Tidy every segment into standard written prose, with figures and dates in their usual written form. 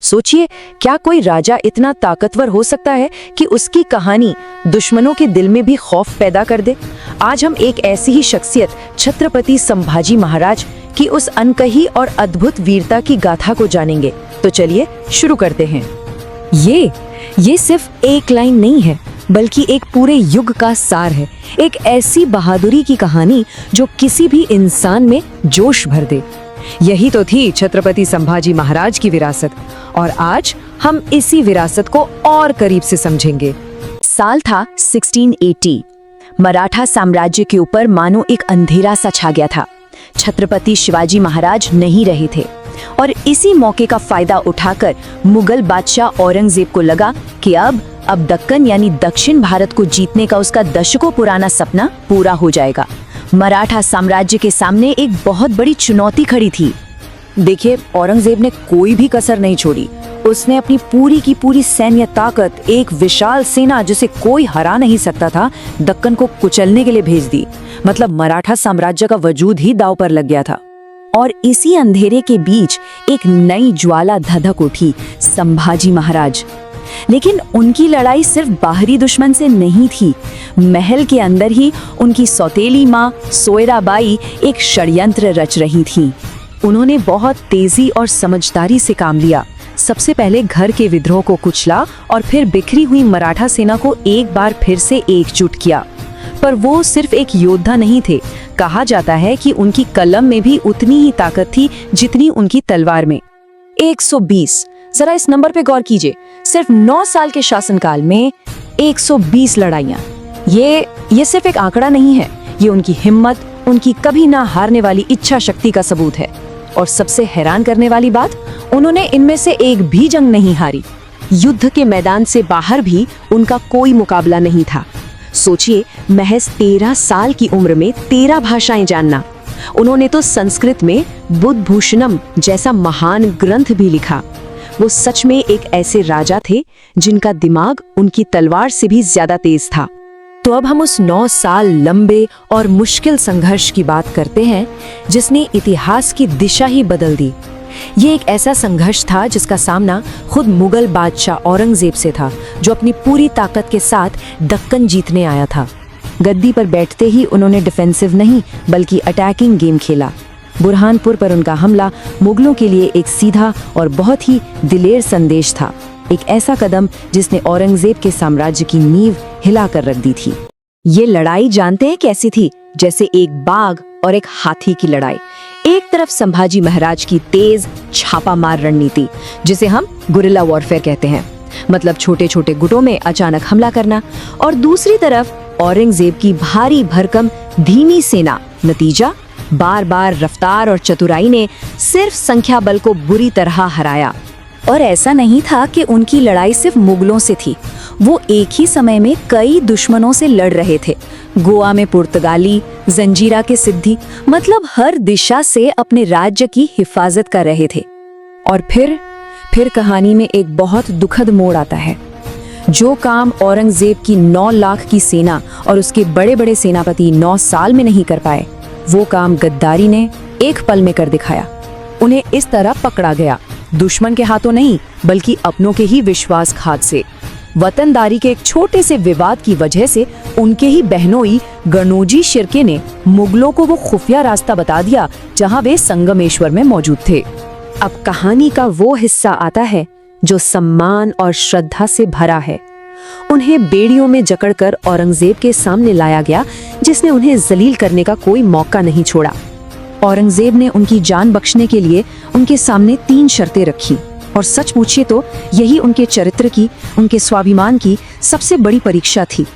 सोचिए, क्या कोई राजा इतना ताकतवर हो सकता है कि उसकी कहानी दुश्मनों के दिल में भी खौफ पैदा कर दे। आज हम एक ऐसी ही शख्सियत छत्रपति संभाजी महाराज की उस अनकही और अद्भुत वीरता की गाथा को जानेंगे। तो चलिए शुरू करते हैं। ये सिर्फ एक लाइन नहीं है, बल्कि एक पूरे युग का सार है। एक ऐसी बहादुरी की कहानी जो किसी भी इंसान में जोश भर दे। यही तो थी छत्रपति संभाजी महाराज की विरासत, और आज हम इसी विरासत को और करीब से समझेंगे। साल था 1680। मराठा साम्राज्य के ऊपर मानो एक अंधेरा सा छा गया था। छत्रपति शिवाजी महाराज नहीं रहे थे, और इसी मौके का फायदा उठाकर मुगल बादशाह औरंगजेब को लगा कि अब दक्कन यानी दक्षिण भारत को जीतने का उसका दशकों पुराना सपना पूरा हो जाएगा। मराठा साम्राज्य के सामने एक बहुत बड़ी चुनौती खड़ी थी। देखिए, औरंगजेब ने कोई भी कसर नहीं छोड़ी। उसने अपनी पूरी की पूरी सैन्य ताकत, एक विशाल सेना जिसे कोई हरा नहीं सकता था, दक्कन को कुचलने के लिए भेज दी। मतलब मराठा साम्राज्य का वजूद ही दांव पर लग गया था। और इसी अंधेरे के बीच एक नई ज्वाला धधक उठी, संभाजी महाराज। लेकिन उनकी लड़ाई सिर्फ बाहरी दुश्मन से नहीं थी। महल के अंदर ही उनकी सौतेली माँ सोयराबाई एक षड्यंत्र रच रही थी। उन्होंने बहुत तेजी और समझदारी से काम लिया। सबसे पहले घर के विद्रोह को कुचला और फिर बिखरी हुई मराठा सेना को एक बार फिर से एकजुट किया। पर वो सिर्फ एक योद्धा नहीं थे। कहा जाता है कि उनकी कलम में भी उतनी ही ताकत थी जितनी उनकी तलवार में। 120। जरा इस नंबर पे गौर कीजिए। सिर्फ 9 साल के शासनकाल में 120 लड़ाइयां। ये सिर्फ एक आंकड़ा नहीं है, ये उनकी हिम्मत, उनकी कभी ना हारने वाली इच्छा शक्ति का सबूत है। और सबसे हैरान करने वाली बात, उन्होंने इनमें से एक भी जंग नहीं हारी। युद्ध के मैदान से बाहर भी उनका कोई मुकाबला नहीं था। सोचिए, महज 13 साल की उम्र में 13 भाषाएं जानना। उन्होंने तो संस्कृत में बुद्धभूषणम जैसा महान ग्रंथ भी लिखा। वो सच में एक ऐसे राजा थे जिनका दिमाग उनकी तलवार से भी ज्यादा तेज था। तो अब हम उस 9 साल लंबे और मुश्किल संघर्ष की बात करते हैं, जिसने इतिहास की दिशा ही बदल दी। ये एक ऐसा संघर्ष था जिसका सामना खुद मुगल बादशाह औरंगजेब से था, जो अपनी पूरी ताकत के साथ दक्कन जीतने आया था। गद्दी पर बैठते ही उन्होंने डिफेंसिव नहीं बल्कि अटैकिंग गेम खेला। बुरहानपुर पर उनका हमला मुगलों के लिए एक सीधा और बहुत ही दिलेर संदेश था। एक ऐसा कदम जिसने औरंगजेब के साम्राज्य की नींव हिलाकर रख दी थी। ये लड़ाई जानते हैं कैसी थी? जैसे एक बाघ और एक हाथी की लड़ाई। एक तरफ संभाजी महाराज की तेज छापामार रणनीति, जिसे हम गुरिल्ला वॉरफेयर कहते हैं, मतलब छोटे छोटे गुटों में अचानक हमला करना, और दूसरी तरफ औरंगजेब की भारी भरकम धीमी सेना। नतीजा, बार बार रफ्तार और चतुराई ने सिर्फ संख्या बल को बुरी तरह हराया। और ऐसा नहीं था कि उनकी लड़ाई सिर्फ मुगलों से थी। वो एक ही समय में कई दुश्मनों से लड़ रहे थे। गोवा में पुर्तगाली, जंजीरा के सिद्धी, मतलब हर दिशा से अपने राज्य की हिफाजत कर रहे थे। और फिर कहानी में एक बहुत दुखद मोड़ आता है। जो काम औरंगजेब की 9 लाख की सेना और उसके बड़े बड़े सेनापति 9 साल में नहीं कर पाए, वो काम गद्दारी ने एक पल में कर दिखाया। उन्हें इस तरह पकड़ा गया, दुश्मन के हाथों नहीं बल्कि अपनों के ही विश्वासघात से। वतनदारी के एक छोटे से विवाद की वजह से उनके ही बहनोई गणोजी शिर्के ने मुगलों को वो खुफिया रास्ता बता दिया जहां वे संगमेश्वर में मौजूद थे। अब कहानी का वो हिस्सा आता है जो सम्मान और श्रद्धा से भरा है। उन्हें बेड़ियों में जकड़कर औरंगजेब के सामने लाया गया, जिसने उन्हें जलील करने का कोई मौका नहीं छोड़ा। औरंगजेब ने उनकी जान बख्शने के लिए उनके सामने 3 शर्तें रखी, और सच पूछिए तो यही उनके चरित्र की, उनके स्वाभिमान की सबसे बड़ी परीक्षा थी।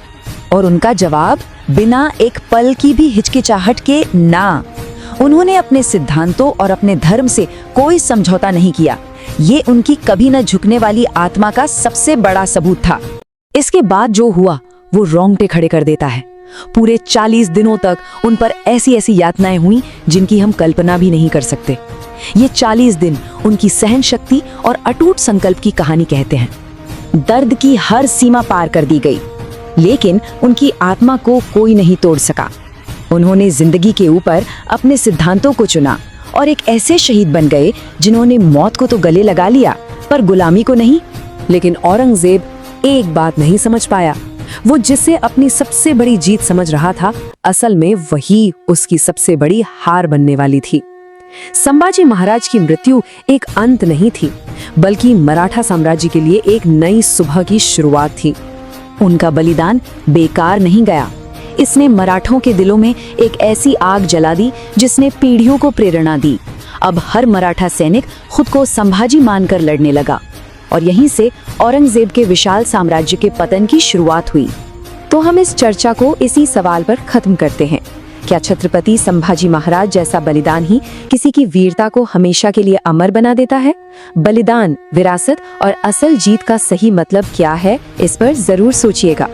और उनका जवाब बिना एक पल की भी हिचकिचाहट के ना। उन्होंने अपने सिद्धांतों और अपने धर्म से कोई समझौता नहीं किया। ये उनकी कभी न झुकने वाली आत्मा का सबसे बड़ा सबूत था। इसके बाद जो हुआ वो रोंगटे खड़े कर देता है। पूरे 40 दिनों तक उन पर ऐसी ऐसी यातनाएं हुई जिनकी हम कल्पना भी नहीं कर सकते। ये 40 दिन उनकी सहन शक्ति और अटूट संकल्प की कहानी कहते हैं। दर्द की हर सीमा पार कर दी गई, लेकिन उनकी आत्मा को कोई नहीं तोड़ सका। उन्होंने जिंदगी के ऊपर अपने सिद्धांतों को चुना और एक ऐसे शहीद बन गए जिन्होंने मौत को तो गले लगा लिया, पर गुलामी को नहीं। लेकिन औरंगजेब एक बात नहीं समझ पाया। वो जिसे अपनी सबसे बड़ी जीत समझ रहा था, असल में वही उसकी सबसे बड़ी हार बनने वाली थी। संभाजी महाराज की मृत्यु एक अंत नहीं थी, बल्कि मराठा साम्राज्य के लिए एक नई सुबह की शुरुआत थी। उनका बलिदान बेकार नहीं गया। इसने मराठों के दिलों में एक ऐसी आग जला दी जिसने पीढ़ियों को प्रेरणा दी। अब हर मराठा सैनिक खुद को संभाजी मानकर लड़ने लगा और यहीं से औरंगजेब के विशाल साम्राज्य के पतन की शुरुआत हुई। तो हम इस चर्चा को इसी सवाल पर खत्म करते हैं। क्या छत्रपति संभाजी महाराज जैसा बलिदान ही किसी की वीरता को हमेशा के लिए अमर बना देता है? बलिदान, विरासत और असल जीत का सही मतलब क्या है, इस पर जरूर सोचिएगा।